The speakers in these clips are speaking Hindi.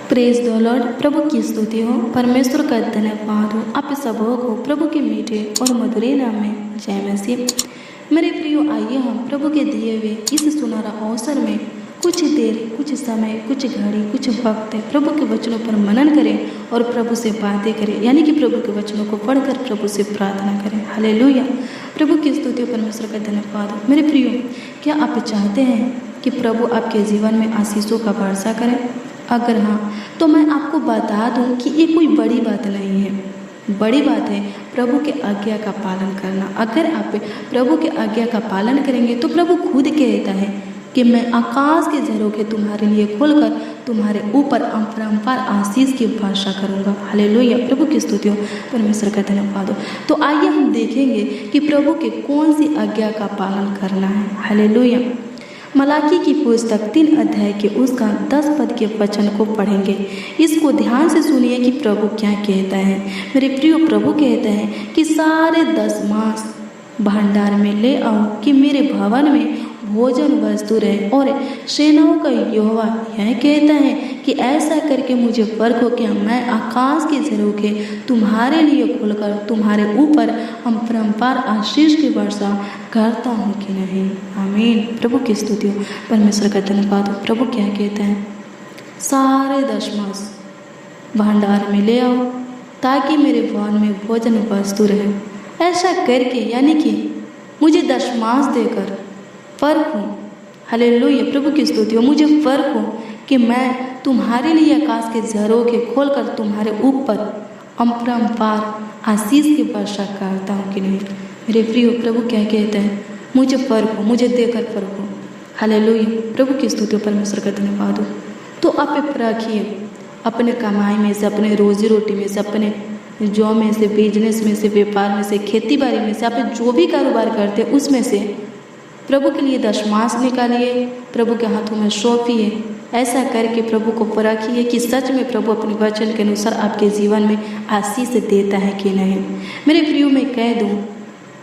Praise the Lord. प्रभु की स्तुति हो, परमेश्वर का धन्यवाद हो। आप सबों को प्रभु के मीठे और मधुरे नाम में जय मसीह। मेरे प्रियो, आइए हम प्रभु के दिए हुए इस सुनहरा अवसर में कुछ देर, कुछ समय, कुछ घड़ी, कुछ वक्त प्रभु के वचनों पर मनन करें और प्रभु से बातें करें, यानी कि प्रभु के वचनों को पढ़कर प्रभु से प्रार्थना करें। हालेलुया। प्रभु की स्तुति और परमेश्वर का धन्यवाद हो। मेरे प्रियो, क्या आप चाहते हैं कि प्रभु आपके जीवन में आशीषों का वर्षा करें? अगर हाँ, तो मैं आपको बता दूं कि ये कोई बड़ी बात नहीं है। बड़ी बात है प्रभु के आज्ञा का पालन करना। अगर आप प्रभु के आज्ञा का पालन करेंगे तो प्रभु खुद कहता है कि मैं आकाश के झरोखे तुम्हारे लिए खोलकर तुम्हारे ऊपर अपरंपार आशीष की वर्षा करूंगा। हालेलुया। प्रभु की स्तुति हो, परमेश्वर का धन्यवाद हो। तो आइए हम देखेंगे कि प्रभु के कौन सी आज्ञा का पालन करना है। हालेलुया। मलाकी की पुस्तक 3 अध्याय के उसका 10 पद के वचन को पढ़ेंगे। इसको ध्यान से सुनिए कि प्रभु क्या कहता है। मेरे प्रियो, प्रभु कहता है कि सारे 10 मास भंडार में ले आओ कि मेरे भवन में भोजन वस्तु रहे। और सेनाओं का यहोवा यह कहता है कि ऐसा करके मुझे फर्क हो क्या मैं आकाश के झरोखे तुम्हारे लिए खोलकर तुम्हारे ऊपर अपरंपार आशीष की वर्षा करता हूँ कि नहीं। आमीन। प्रभु की स्तुति हो, परमेश्वर का धन्यवाद हो। प्रभु क्या कहता है? सारे 10 मास भंडार में ले आओ ताकि मेरे भवन में भोजन वस्तु रहे। ऐसा करके, यानी कि मुझे 10 मास देकर फर्क हो। हालेलुया। प्रभु की स्तुति हो। मुझे फर्क हो कि मैं तुम्हारे लिए आकाश के झरोखे खोलकर तुम्हारे ऊपर अपरंपार आशीष की वर्षा करता हूँ कि नहीं। मेरे प्रियो, प्रभु क्या कहते हैं? मुझे फर्क हो, मुझे देकर फर्क हो। हालेलुया। प्रभु की स्तुति हो, परमेश्वर का धन्यवाद हो। तो आप रखिए अपने कमाई में से, अपने रोजी रोटी में से, अपने जॉब में से, बिजनेस में से, व्यापार में से, खेती बाड़ी में से, आप जो भी कारोबार करते हैं उसमें से प्रभु के लिए 10 मास निकालिए, प्रभु के हाथों में सौंपिए। ऐसा करके प्रभु को परखिए कि सच में प्रभु अपने वचन के अनुसार आपके जीवन में आशीष देता है कि नहीं। मेरे प्रियो, मैं कह दूं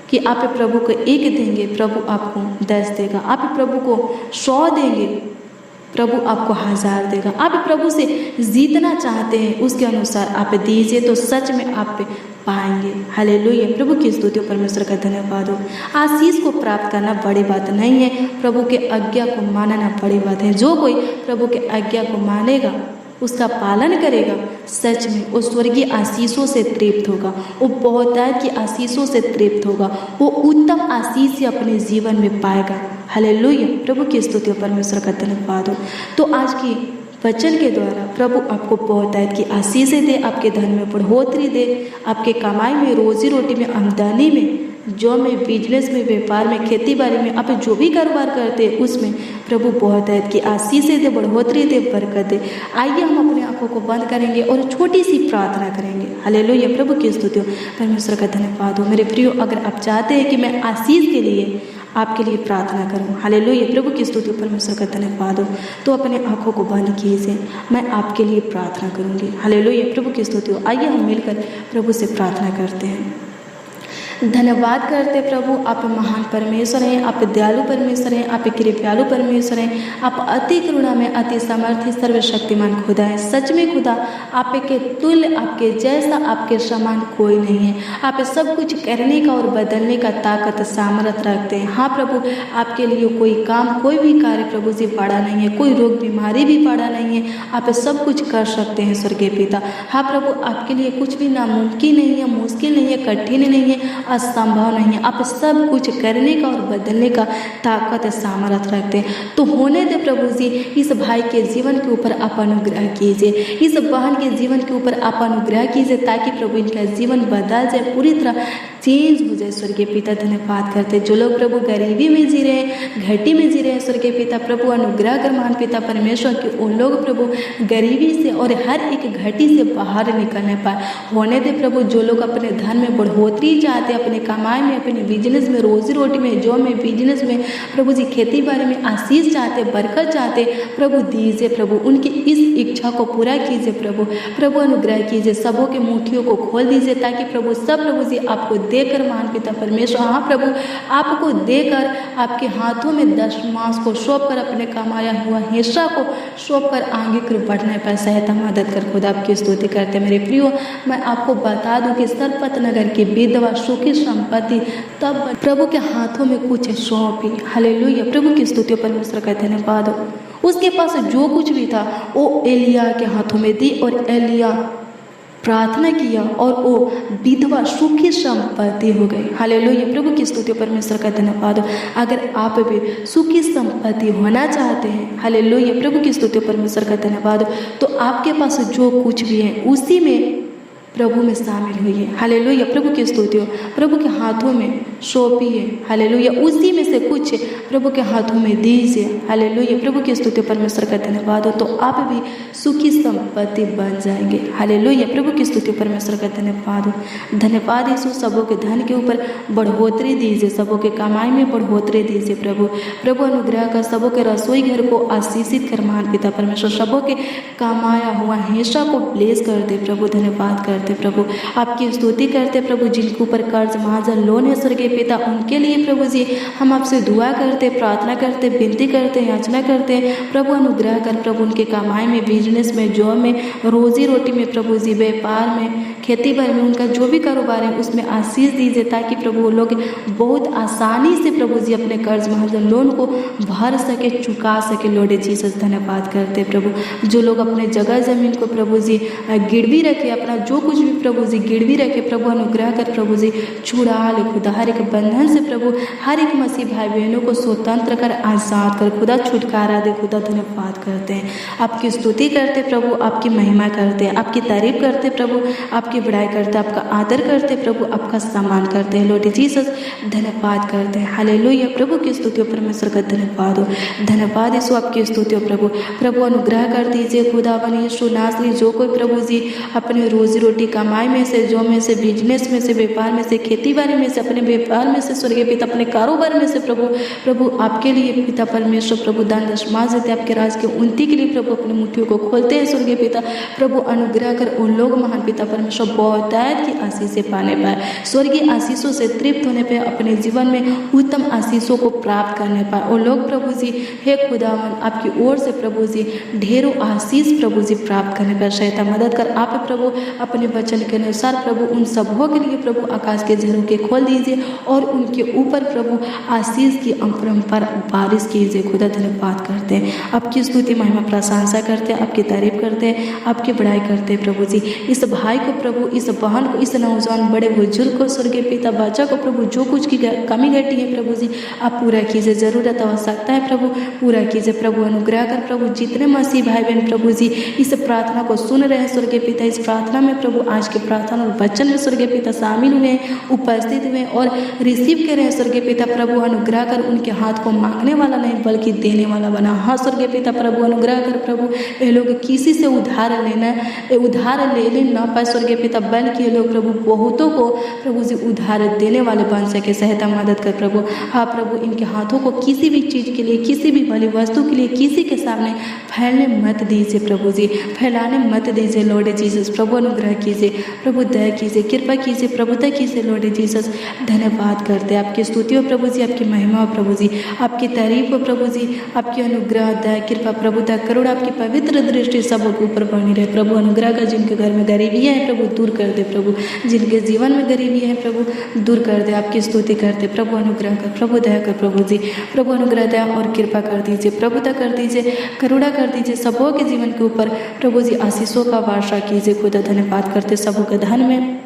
कि आप प्रभु को 1 देंगे, प्रभु आपको 10 देगा। आप प्रभु को 100 देंगे, प्रभु आपको 1000 देगा। आप प्रभु से जीतना चाहते हैं, उसके अनुसार आप दीजिए तो सच में आप पाएंगे। हालेलुया। प्रभु की स्तुति हो, परमेश्वर का धन्यवाद हो। आशीष को प्राप्त करना बड़ी बात नहीं है, प्रभु के आज्ञा को मानना बड़ी बात है। जो कोई प्रभु के आज्ञा को मानेगा, उसका पालन करेगा, सच में वो स्वर्गीय आशीषों से तृप्त होगा, वो बहुतायत की आशीषों से तृप्त होगा, वो उत्तम आशीष से अपने जीवन में पाएगा। हालेलुया। प्रभु की स्तुति हो, परमेश्वर का धन्यवाद हो। तो आज की वचन के द्वारा प्रभु आपको बहुतायत की आशीषें दे, आपके धन में बढ़ोतरी दे, आपके कमाई में, रोजी रोटी में, आमदनी में, जॉब में, बिजनेस में, व्यापार में, खेती बाड़ी में, आप जो भी कारोबार करते हैं उसमें प्रभु बहुतायत की आशीषें दे, बढ़ोतरी दे, बरकत दे। आइए हम अपनी आंखों को बंद करेंगे और छोटी सी प्रार्थना करेंगे। हालेलुया। प्रभु की स्तुति हो, परमेश्वर का धन्यवाद हो। मेरे प्रियो, अगर आप चाहते हैं कि मैं आशीष के लिए आपके लिए प्रार्थना करूं, हालेलुया। प्रभु की स्तुति हो, परमेश्वर का धन्यवाद हो, तो अपने आंखों को बंद कीजिए। मैं आपके लिए प्रार्थना करूंगी। हालेलुया। प्रभु की स्तुति हो। आइए हम मिलकर प्रभु से प्रार्थना करते हैं। धन्यवाद करते प्रभु, आप महान परमेश्वर हैं, आप दयालु परमेश्वर हैं, आप कृपालु परमेश्वर हैं, आप अति करुणा में अति सामर्थ्य सर्वशक्तिमान खुदा है। सच में खुदा, आपके तुल्य, आपके जैसा, आपके समान कोई नहीं है। आप सब कुछ करने का और बदलने का ताकत सामर्थ्य रखते हैं। हाँ प्रभु, आपके लिए कोई काम, कोई भी कार्य प्रभु जी बड़ा नहीं है, कोई रोग बीमारी भी बड़ा नहीं है। आप सब कुछ कर सकते हैं स्वर्गीय पिता। हाँ प्रभु, आपके लिए कुछ भी नामुमकिन नहीं है, मुश्किल नहीं है, कठिन नहीं है, असंभव नहीं है। आप सब कुछ करने का और बदलने का ताकत सामर्थ्य रखते हैं। तो होने दे प्रभु जी, इस भाई के जीवन के ऊपर आप अनुग्रह कीजिए, इस बहन के जीवन के ऊपर आप अनुग्रह कीजिए, ताकि प्रभु इनका जीवन बदल जाए, पूरी तरह चेंज हो जाए। स्वर्गीय पिता, धन्यवाद करते जो लोग प्रभु गरीबी में जी रहे हैं, घटी में जी रहे हैं, स्वर्गीय पिता प्रभु अनुग्रह कर महान पिता परमेश्वर कि उन लोग प्रभु गरीबी से और हर एक घटी से बाहर निकलने पाए। होने दे प्रभु, जो लोग अपने धन में बढ़ोतरी चाहते हैं, अपने कमाई में, अपने बिजनेस में, रोजी रोटी में, जॉब में, बिजनेस में, प्रभु जी खेती बाड़ी में आशीष चाहते, बरकत चाहते, प्रभु दीजिए। प्रभु उनकी इस इच्छा को पूरा कीजिए। प्रभु अनुग्रह कीजिए, सबों के मुट्ठियों को खोल दीजिए, ताकि प्रभु सब प्रभु जी आपको देकर महान पिता परमेश्वर, हाँ प्रभु, आपको देकर आपके हाथों में दशमांश को सौंप कर अपने कमाया हुआ हिस्सा को सौंप कर आगे की ओर बढ़ने पर सहायता मदद कर खुदा आपकी स्तुति करते। मेरे प्रियो, मैं आपको बता दूं कि सरपत नगर की विधवा सुखी संपत्ति तब प्रभु के हाथों में कुछ सौंपी। हालेलुया, प्रभु की स्तुति परमेश्वर का धन्यवाद हो। उसके पास जो कुछ भी था वो एलिया के हाथों में दी और एलिया प्रार्थना किया और वो विधवा सुखी संपत्ति हो गई। हालेलुया, प्रभु की स्तुति परमेश्वर का धन्यवाद हो। अगर आप भी सुखी संपत्ति होना चाहते हैं, हालेलुया, प्रभु की स्तुति परमेश्वर का धन्यवाद हो, तो आपके पास जो कुछ भी है उसी में प्रभु में शामिल हुई है। हालेलुया, प्रभु की स्तुति हो। प्रभु के हाथों में सौंपी है। हालेलुया, उसी में से कुछ प्रभु के हाथों में दीजिए। हालेलुया, प्रभु की स्तुति परमेश्वर का धन्यवाद हो, तो आप भी सुखी संपत्ति बन जाएंगे। हालेलुया, प्रभु की स्तुति परमेश्वर का धन्यवाद हो। धन्यवाद यीशु, सबों के धन के ऊपर बढ़ोतरी दीजिए, सबों के कमाई में बढ़ोतरी दीजिए प्रभु। प्रभु अनुग्रह कर सबों के रसोई घर को आशीषित कर महान पिता परमेश्वर, सबों के कमाया हुआ हिस्सा को ब्लेस कर दे प्रभु। धन्यवाद कर प्रभु, आपकी स्तुति करते प्रभु। जिनके ऊपर कर्ज महाजन लोन है स्वर्गीय पिता, उनके लिए प्रभु जी हम आपसे दुआ करते, प्रार्थना करते, विनती करते, याचना करते प्रभु। अनुग्रह कर प्रभु, उनके कमाई में, बिजनेस में, जॉब में, रोजी रोटी में प्रभु जी, व्यापार में, खेती बाड़ी में, उनका जो भी कारोबार है उसमें आशीष दीजिए, ताकि प्रभु वो लोग बहुत आसानी से प्रभु जी अपने कर्ज महाजन लोन को भर सके, चुका सके। लॉर्ड जीसस धन्यवाद करते प्रभु। जो लोग अपने जगह जमीन को प्रभु जी गिरवी रखे, अपना जो कुछ भी प्रभु जी गिरवी रखे, प्रभु अनुग्रह कर प्रभु जी छुड़ा ले खुदा, हर एक बंधन से प्रभु, हर एक मसीह भाई बहनों को स्वतंत्र कर, आजाद कर खुदा, छुटकारा दे खुदा। धन्यवाद करते हैं, आपकी स्तुति करते प्रभु, आपकी महिमा करते हैं, आपकी तारीफ करते प्रभु, आपकी बड़ाई करते, आपका आदर करते प्रभु, आपका सम्मान करते हैं। लॉर्ड जीसस धन्यवाद करते हैं। हालेलुया, प्रभु की स्तुति हो, परमेश्वर का धन्यवाद हो। धन्यवाद यीशु, आपकी स्तुति हो प्रभु। प्रभु अनुग्रह कर दीजिए खुदावन यीशु नासरी, जो कोई प्रभु जी अपने रोजी रोटी कमाई में से, जो में से, बिजनेस में से, व्यापार में से, खेती बाड़ी में से, अपने व्यापार में से स्वर्गीय पिता, अपने कारोबार में से प्रभु आपके लिए पिता परमेश्वर प्रभु दान दशमांश देते, आपके राज के उन्नति के लिए प्रभु अपने मुट्ठियों को खोलते हैं स्वर्गीय पिता। प्रभु अनुग्रह कर उन लोग महान पिता परमेश्वर बहुतायत की आशीषें पाने पाए, स्वर्गीय आशीषों से तृप्त होने पर अपने जीवन में उत्तम आशीषों को प्राप्त करने पाए। वो लोग प्रभु जी हे खुदावन आपकी ओर से प्रभु जी ढेरों आशीष प्रभु जी प्राप्त करने पर सहायता मदद कर। आप प्रभु अपने वचन के अनुसार प्रभु उन सबों के लिए प्रभु आकाश के झरोखे खोल दीजिए और उनके ऊपर प्रभु आशीष की अपरंपार बारिश कीजिए खुदा। धन्यवाद करते हैं, आपकी स्तुति महिमा प्रशंसा करते हैं, आपकी तारीफ करते हैं, आपकी बड़ाई करते हैं प्रभु जी। इस भाई को प्रभु, इस बहन को, इस नौजवान बड़े बुजुर्ग को, स्वर्गीय पिता बच्चा को प्रभु, जो कुछ की कमी घटी है प्रभु जी आप पूरा कीजिए, जरूरत आवश्यकता है प्रभु पूरा कीजिए प्रभु। अनुग्रह कर प्रभु, जितने मसीह भाई बहन प्रभु जी इस प्रार्थना को सुन रहे हैं स्वर्गीय पिता, इस प्रार्थना में प्रभु आज के प्रार्थना और वचन में स्वर्गीय पिता शामिल हुए, उपस्थित हुए और रिसीव कर रहे हैं स्वर्गीय पिता प्रभु। अनुग्रह कर उनके हाथ को मांगने वाला नहीं बल्कि देने वाला बना। हाँ स्वर्गीय पिता प्रभु अनुग्रह कर प्रभु, ये लोग किसी से उधार ले ना पाए स्वर्गीय पिता, बल्कि ये लोग प्रभु बहुतों को प्रभु जी उधार देने वाले बन सके, सहायता मदद कर प्रभु। हाँ प्रभु, इनके हाथों को किसी भी चीज़ के लिए, किसी भी भली वस्तु के लिए किसी के सामने फैलने मत दीजिए प्रभु जी, फैलाने मत दीजिए लॉर्ड जीसस। प्रभु अनुग्रह कीजिए प्रभु, दया कीजिए, कृपा कीजिए, प्रभुता कीजिए लॉर्ड जीसस। धन्यवाद करते हैं, आपकी स्तुति हो प्रभु जी, आपकी महिमा हो प्रभु जी, आपकी तारीफ हो प्रभु जी, आपकी अनुग्रह दया कृपा प्रभुता करुणा आपकी पवित्र दृष्टि सबों के ऊपर बनी रहे प्रभु। अनुग्रह कर, जिनके घर में गरीबी है प्रभु दूर कर दे प्रभु, जिनके जीवन में गरीबी है प्रभु दूर कर दे। आपकी स्तुति करते प्रभु, अनुग्रह कर प्रभु, दया कर प्रभु जी। प्रभु अनुग्रह दया और कृपा कर दीजिए, प्रभुता कर दीजिए, करुणा कर दीजिए सबों के जीवन के ऊपर प्रभु जी, आशीषों का वर्षा कीजिए खुदा। धन्यवाद करते सबों के धन में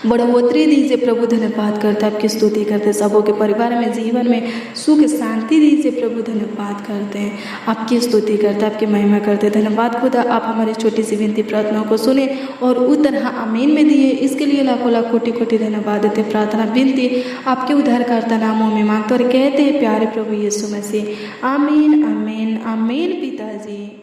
बढ़ोतरी दीजिए प्रभु। धन्यवाद करते, आपकी स्तुति करते, सबों के परिवार में, जीवन में सुख शांति दीजिए प्रभु। धन्यवाद करते हैं, आपकी स्तुति करते, आपकी महिमा करते। धन्यवाद खुदा, आप हमारी छोटी सी विनती प्रार्थनाओं को सुने और उत्तर हाँ आमीन में दिए, इसके लिए लाखों लाख कोटि कोटि धन्यवाद देते। प्रार्थना विनती आपके उद्धारकर्ता नामों में मांगते और कहते हैं प्यारे प्रभु यीशु मसीह, आमीन आमीन आमीन पिताजी।